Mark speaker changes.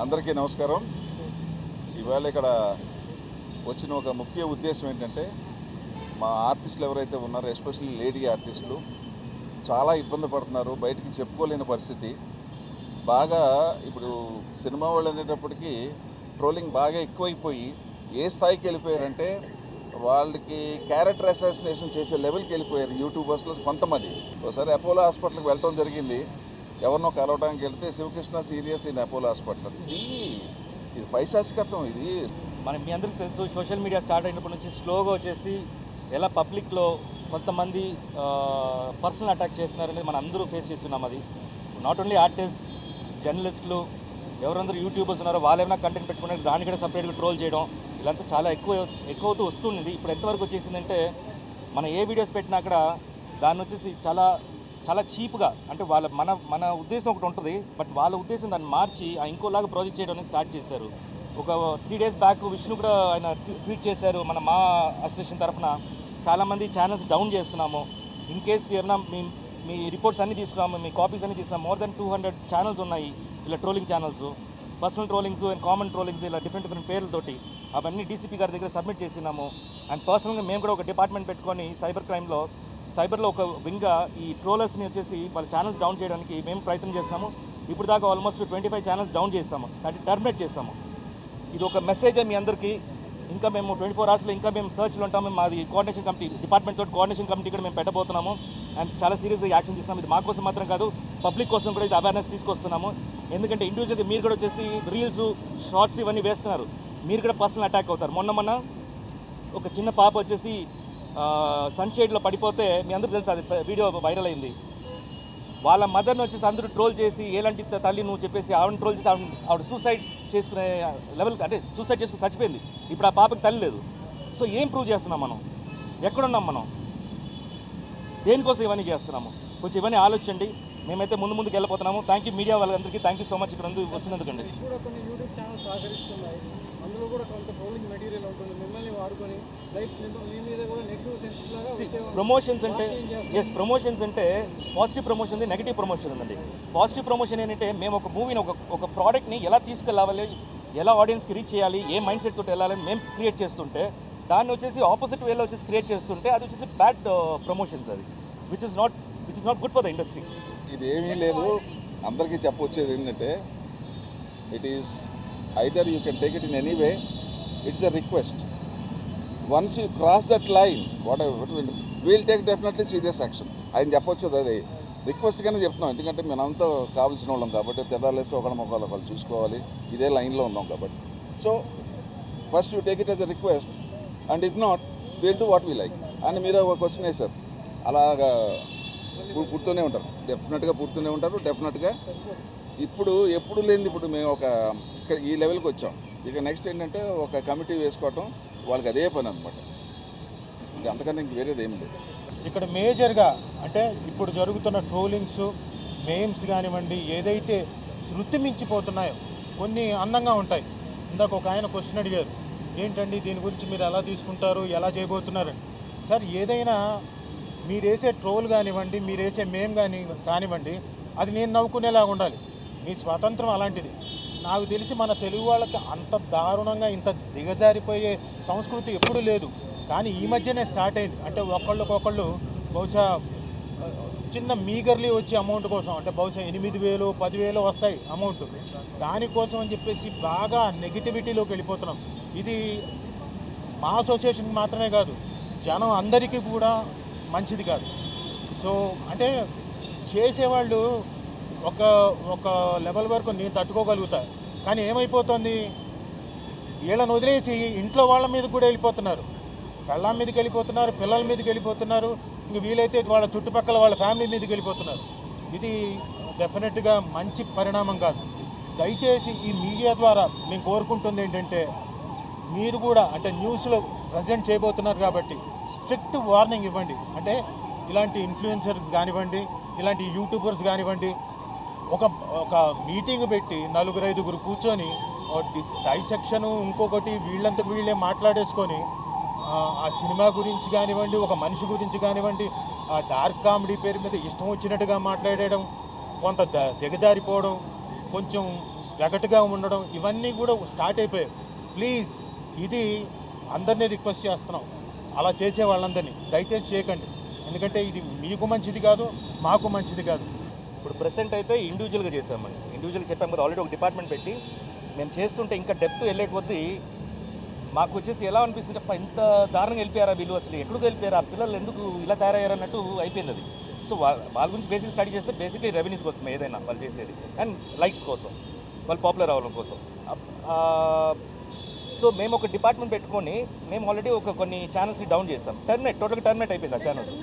Speaker 1: అందరికీ నమస్కారం. ఇవాళ ఇక్కడ వచ్చిన ఒక ముఖ్య ఉద్దేశం ఏంటంటే, మా ఆర్టిస్టులు ఎవరైతే ఉన్నారో, ఎస్పెషల్లీ లేడీ ఆర్టిస్టులు చాలా ఇబ్బంది పడుతున్నారు, బయటికి చెప్పుకోలేని పరిస్థితి. బాగా ఇప్పుడు సినిమా వాళ్ళు అనేటప్పటికీ ట్రోలింగ్ బాగా ఎక్కువైపోయి ఏ స్థాయికి వెళ్ళిపోయారంటే, వాళ్ళకి క్యారెక్టర్ అసాసినేషన్ చేసే లెవెల్కి వెళ్ళిపోయారు యూట్యూబర్స్లో కొంతమంది. ఒకసారి అపోలో హాస్పిటల్కి వెళ్ళటం జరిగింది. ఎవరినో కలవడానికి వెళ్తే Shivakrishna serious in Apollo hospital. ఇది పైశాచికత్వం. ఇది
Speaker 2: మీ అందరికీ తెలుసు, సోషల్ మీడియా స్టార్ట్ అయినప్పటి నుంచి స్లోగా వచ్చేసి ఎలా పబ్లిక్లో కొంతమంది పర్సనల్ అటాక్ చేస్తున్నారనేది మనం అందరూ ఫేస్ చేస్తున్నాం. అది నాట్ ఓన్లీ ఆర్టిస్ట్, జర్నలిస్టులు, ఎవరందరూ యూట్యూబర్స్ ఉన్నారో వాళ్ళు ఏమైనా కంటెంట్ పెట్టుకున్నారు, దాన్ని కూడా సపరేట్గా ట్రోల్ చేయడం, ఇలాంతా చాలా ఎక్కువవుతూ వస్తుంది. ఇప్పుడు ఎంతవరకు వచ్చేసిందంటే, మనం ఏ వీడియోస్ పెట్టినా అక్కడ దాన్ని వచ్చేసి చాలా చాలా చీప్గా, అంటే మన ఉద్దేశం ఒకటి ఉంటుంది, బట్ వాళ్ళ ఉద్దేశం దాన్ని మార్చి ఇంకోలాగా ప్రాజెక్ట్ చేయడం అనేది స్టార్ట్ చేశారు. ఒక 3 days బ్యాక్ విష్ణు కూడా ఆయన ట్వీట్ చేశారు, మా అసోసియేషన్ తరఫున చాలామంది ఛానల్స్ డౌన్ చేస్తున్నాము, ఇన్ కేస్ ఏమన్నా మీ రిపోర్ట్స్ అన్నీ తీసుకున్నాము, మీ కాపీస్ అన్నీ తీసుకున్నాము. మోర్ దెన్ 200 ఛానల్స్ ఉన్నాయి ఇలా trolling channels, personal trollings and common trollings, ఇలా డిఫరెంట్ పేర్లతోటి అవన్నీ డీసీపీ గారి దగ్గర సబ్మిట్ చేసినాము. అండ్ పర్సనల్గా మేము కూడా ఒక డిపార్ట్మెంట్ పెట్టుకొని సైబర్లో ఒక వింగ్గా ఈ ట్రోలర్స్ని వచ్చేసి వాళ్ళ ఛానల్స్ డౌన్ చేయడానికి మేము ప్రయత్నం చేస్తాము. ఇప్పుడు దాకా ఆల్మోస్ట్ 25 ఛానల్స్ డౌన్ చేస్తాము, అంటే టర్మినేట్ చేస్తాము. ఇది ఒక మెసేజ్ మీ అందరికీ. ఇంకా మేము 24 hours ఇంకా మేము సర్చ్లో ఉంటాము. మాది కోఆర్డినేషన్ కమిటీ, డిపార్ట్మెంట్ తోటి కోఆర్డినేషన్ కమిటీ కూడా మేము పెట్టబోతున్నాము. అండ్ చాలా సీరియస్గా యాక్షన్ తీసుకున్నాము. ఇది మా కోసం మాత్రం కాదు, పబ్లిక్ కోసం కూడా ఇది అవేర్నెస్ తీసుకొస్తున్నాము. ఎందుకంటే ఇండివిజువల్గా మీరు కూడా వచ్చేసి రీల్స్, షార్ట్స్ ఇవన్నీ వేస్తున్నారు, మీరు కూడా పర్సనల్ అటాక్ అవుతారు. మొన్న ఒక చిన్న పాప వచ్చేసి సన్షేడ్లో పడిపోతే మీ అందరూ తెలుసు, అది వీడియో వైరల్ అయింది. వాళ్ళ మదర్ని వచ్చేసి అందరూ ట్రోల్ చేసి, ఎలాంటి తల్లి నువ్వు చెప్పేసి ఆవిడని ట్రోల్ చేసి ఆవిడ సూసైడ్ చేసుకునే లెవెల్, అంటే సూసైడ్ చేసుకుని చచ్చిపోయింది. ఇప్పుడు ఆ పాపకి తల్లి లేదు. సో ఏం ప్రూవ్ చేస్తున్నాం మనం? ఎక్కడున్నాం మనం? దేనికోసం ఇవన్నీ చేస్తున్నాము? కొంచెం ఇవన్నీ ఆలోచించండి. మేమైతే ముందుకు వెళ్ళిపోతున్నాము. థ్యాంక్ యూ మీడియా వాళ్ళందరికీ, థ్యాంక్ యూ సో మచ్ ఇక్కడ వచ్చినందుకండి.
Speaker 3: అందులో కూడా కొంత ట్రోలింగ్ మెటీరియల్ ఉంటుంది, మిమ్మల్ని వాడుకొని లైక్ మీ మీద కూడా నెగిటివ్ సెన్స్ లాగా
Speaker 2: ప్రమోషన్స్ అంటే ప్రమోషన్స్ అంటే పాజిటివ్ ప్రమోషన్ ఉంది, నెగిటివ్ ప్రమోషన్ ఉందండి. పాజిటివ్ ప్రమోషన్ ఏంటంటే, మేము ఒక మూవీని ఒక ప్రోడక్ట్ని ఎలా తీసుకెళ్ళాలి, ఎలా ఆడియన్స్కి రీచ్ చేయాలి, ఏ మైండ్ సెట్ తోటి వెళ్ళాలని మేము క్రియేట్ చేస్తుంటే, దాన్ని వచ్చేసి ఆపోజిట్ వేలో వచ్చేసి క్రియేట్ చేస్తుంటే అది వచ్చేసి బ్యాడ్ ప్రమోషన్స్. అది which is not good for the industry.
Speaker 1: ఇది ఏమీ లేదు. అందరికీ చెప్పొచ్చేది ఏంటంటే, it is either you can take it in any way. It's a request. Once you cross that line, whatever, we'll take definitely serious action. ఆయన చెప్పొచ్చు, అది రిక్వెస్ట్గానే చెప్తున్నాం. ఎందుకంటే మనంతా కావాల్సిన వాళ్ళం కాబట్టి, తెల్లాలేస్తే ఒకళ్ళు చూసుకోవాలి, ఇదే లైన్లో ఉన్నాం కాబట్టి. So first you take it as a request, and if not will do what we like. And మీరు ఒక క్వశ్చన్ వేశారు, అలాగా పుడుతూనే ఉంటారు, డెఫినెట్గా పుడుతూనే ఉంటారు. డెఫినెట్గా ఎప్పుడు లేనిది ఇప్పుడు మేము ఇక్కడ ఈ లెవెల్కి వచ్చాం. ఇక నెక్స్ట్ ఏంటంటే ఒక కమిటీ వేసుకోవటం, వాళ్ళకి అదే పని అనమాట. అంతకన్నా ఇంక వేరేది ఏం లేదు
Speaker 4: ఇక్కడ మేజర్గా. అంటే ఇప్పుడు జరుగుతున్న ట్రోలింగ్స్, మేమ్స్ కానివ్వండి, ఏదైతే శృతి మించిపోతున్నాయో, కొన్ని అందంగా ఉంటాయి. ఇందాక ఒక ఆయన క్వశ్చన్ అడిగారు, ఏంటండి దీని గురించి మీరు ఎలా తీసుకుంటారు, ఎలా చేయబోతున్నారని. సార్, ఏదైనా మీరు వేసే ట్రోల్ కానివ్వండి, మీరు వేసే మేమ్ కానివ్వండి, అది నేను నవ్వుకునేలాగా ఉండాలి. మీ స్వాతంత్రం అలాంటిది. నాకు తెలిసి మన తెలుగు వాళ్ళకి అంత దారుణంగా ఇంత దిగజారిపోయే సంస్కృతి ఎప్పుడూ లేదు, కానీ ఈ మధ్యనే స్టార్ట్ అయింది. అంటే ఒకళ్ళు బహుశా చిన్న మీగర్లీ వచ్చే అమౌంట్ కోసం, అంటే బహుశా 8,000 10,000 వస్తాయి అమౌంట్, దానికోసం అని చెప్పేసి బాగా నెగిటివిటీలోకి వెళ్ళిపోతున్నాం. ఇది మా అసోసియేషన్కి మాత్రమే కాదు, జనం అందరికీ కూడా మంచిది కాదు. సో అంటే చేసేవాళ్ళు ఒక లెవెల్ వరకు నేను తట్టుకోగలుగుతా, కానీ ఏమైపోతుంది, వీళ్ళని వదిలేసి ఇంట్లో వాళ్ళ మీద కూడా వెళ్ళిపోతున్నారు, పెళ్ళాం మీదకి వెళ్ళిపోతున్నారు, పిల్లల మీదకి వెళ్ళిపోతున్నారు, ఇంక వీలైతే వాళ్ళ చుట్టుపక్కల వాళ్ళ ఫ్యామిలీ మీదకి వెళ్ళిపోతున్నారు. ఇది డెఫినెట్గా మంచి పరిణామం కాదు. దయచేసి ఈ మీడియా ద్వారా మేము కోరుకుంటుంది ఏంటంటే, మీరు కూడా అంటే న్యూస్లో ప్రజెంట్ చేయబోతున్నారు కాబట్టి స్ట్రిక్ట్ వార్నింగ్ ఇవ్వండి. అంటే ఇలాంటి ఇన్ఫ్లుయెన్సర్స్ కానివ్వండి, ఇలాంటి యూట్యూబర్స్ కానివ్వండి, ఒక మీటింగ్ పెట్టి 4-5 కూర్చొని డైసెక్షను, ఇంకొకటి వీళ్ళంతకు వీళ్ళే మాట్లాడేసుకొని ఆ సినిమా గురించి కానివ్వండి, ఒక మనిషి గురించి కానివ్వండి, ఆ డార్క్ కామెడీ పేరు మీద ఇష్టం వచ్చినట్టుగా మాట్లాడడం, కొంత దిగజారిపోవడం, కొంచెం వెగటుగా ఉండడం, ఇవన్నీ కూడా స్టార్ట్ అయిపోయాయి. ప్లీజ్, ఇది అందరినీ రిక్వెస్ట్ చేస్తున్నాం, అలా చేసే వాళ్ళందరినీ దయచేసి చేయకండి. ఎందుకంటే ఇది మీకు మంచిది కాదు, మాకు మంచిది కాదు.
Speaker 2: ఇప్పుడు ప్రెసెంట్ అయితే ఇండివిజువల్గా చేసామండి. ఇండివిజువల్గా చెప్పాం కదా, ఆల్రెడీ ఒక డిపార్ట్మెంట్ పెట్టి మేము చేస్తుంటే ఇంకా డెప్త్ వెళ్ళే కొద్దీ మాకు వచ్చేసి ఎలా అనిపిస్తుంది, ఇంత దారుణంగా వెళ్ళిపోయారా వీళ్ళు, అసలు ఎక్కడికి వెళ్ళిపోయారు, ఆ పిల్లలు ఎందుకు ఇలా తయారయ్యారు అన్నట్టు అయిపోయింది అది. సో వాళ్ళ గురించి బేసిక్ స్టడీ చేస్తే బేసిక్లీ రెవెన్యూస్ కోసం ఏదైనా వాళ్ళు చేసేది, అండ్ లైక్స్ కోసం, వాళ్ళు పాపులర్ అవ్వడం కోసం. సో మేము ఒక డిపార్ట్మెంట్ పెట్టుకొని మేము ఆల్రెడీ కొన్ని ఛానల్స్ని డౌన్ చేస్తాం. టోటల్గా టర్మినేట్ అయిపోయింది ఆ ఛానల్స్.